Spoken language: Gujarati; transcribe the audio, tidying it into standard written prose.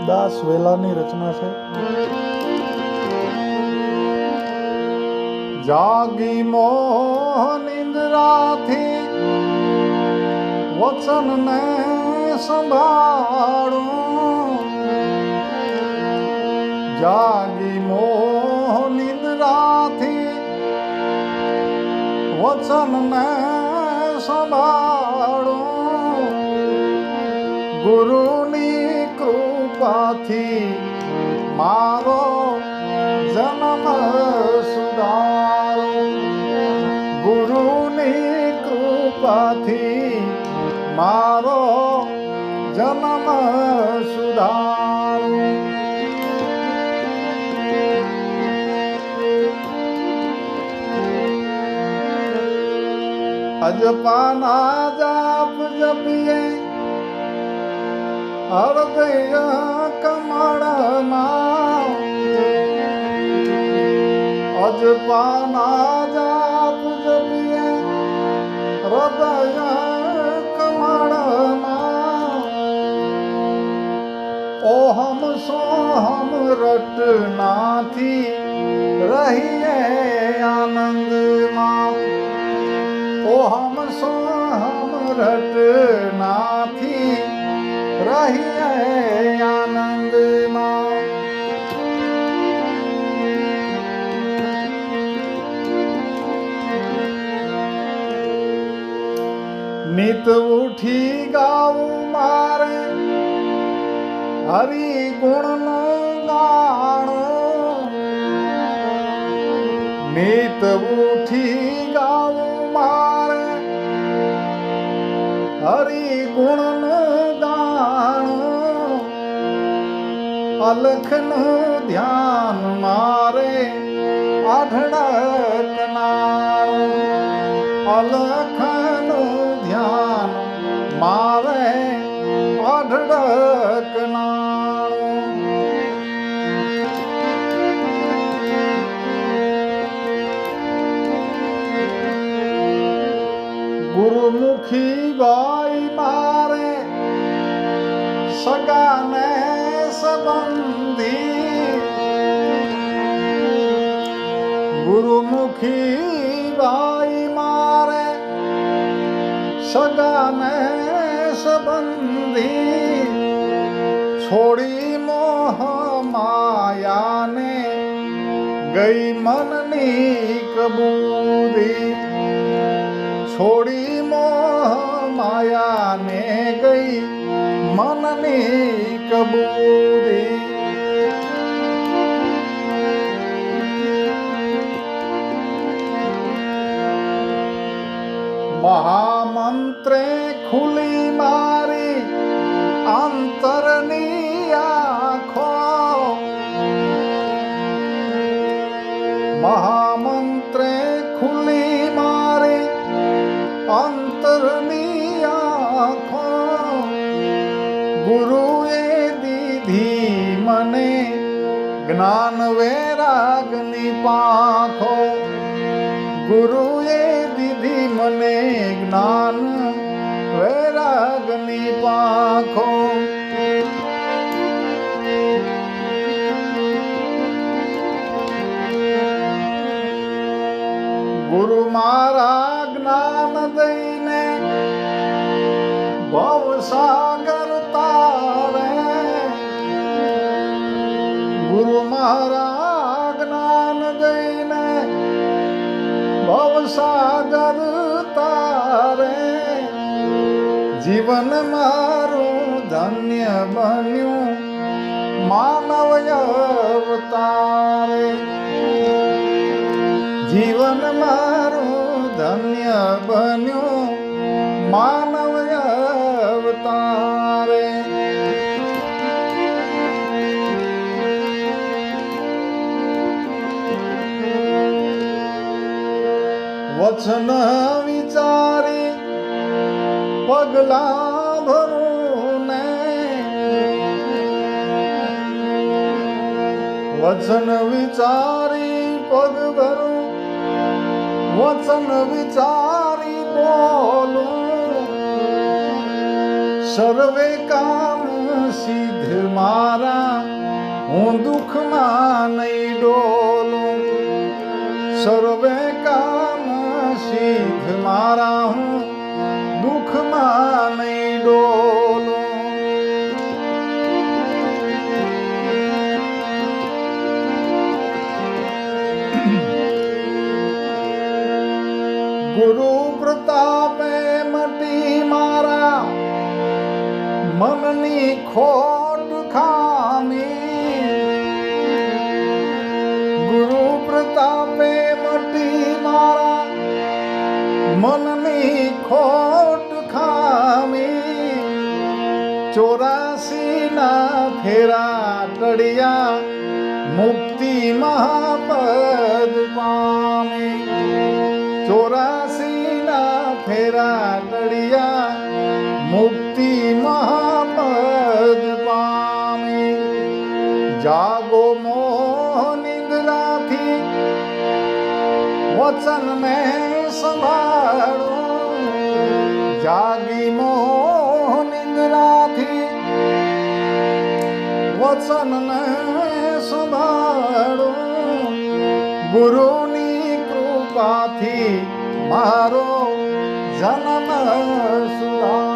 દાસ વેલાની રચના છે. જાગી મોહ નિંદ્રાથી વચનને સંભાળું, જાગી મોહ નિંદ્રાથી વચનને સંભાળું, ગુરુની કૃપાથી મારો જન્મ સુધારો, ગુરુની કૃપાથી મારો જન્મ સુધારો. અજપાના જાપ જપીએ હૃદય કમળમાં, અજપાના જાપ જપીએ હૃદય કમળમાં, ઓહમ સોહમ રટનાથી રહીએ આનંદમાં, ઓહમ સોહમ રટનાથી રહીએ આનંદમાં. નિત ઉઠી ગાવું મારે હરિ ગુણનું ગાણું, નિત ઉઠી ગાવું મારે હરિ ગુણનું ગાણું, અલખનું ધ્યાન મારે આઢળકનારું, અલખનું ધ્યાન મારે આઢળકનારું. ગુરુમુખી ભાઈ મારે સગાને સંબંધી, ગુરુમુખી ભાઈ મારે સગાને સંબંધી, છોડી મોહ માયાને ગઈ મનની કબૂદી, છોડી મોહ માયાને ગઈ મનની કબૂદી. મહામંત્રે ખુલી મારી અંતરની આંખો, મહામંત્રે ખુલી મારી અંતરની આંખો, ગુરુએ દીધી મને જ્ઞાન વૈરાગની પાંખો, ગુરુએ દીધી મને જ્ઞાન વૈરાગની પાંખો. ગુરુ મારા જ્ઞાન દઈને ભવસાગર તારે, ગુરુ મારા જ્ઞાન દઈને ભવસાગર તારે, જીવન મારું ધન્ય બન્યું માનવ અવતારે, જીવન મારું ધન્ય બન્યું માનવ અવતારે. વચન વિચારી પગલા ભરું ને, વચન વિચારી પગ ભરું, વચન વિચારી બોલું, સર્વે કામ સિદ્ધ મારા હું દુઃખમાં નહીં ડોલું સર્વે કામ સિદ્ધ મારા હું દુઃખમાં નહીં ડોલું ગુરુ પ્રતાપે મટી મારા મનની ખોટ ખામી ગુરુ પ્રતાપે મટી મારા મનની ખોટ ખામી 84 ના ફેરા ટળિયા મુક્તિ મહાપદ પામી 84 ના ફેરા ટળિયા મુક્તિ મહાપદ પામી જાગો મોહ નિંદ્રાથી વચન ને સંભાળો જાગી મોહ નિંદ્રાથી વચન ને સંભાળો ગુરુની કૃપાથી મારો જન્મ સુધા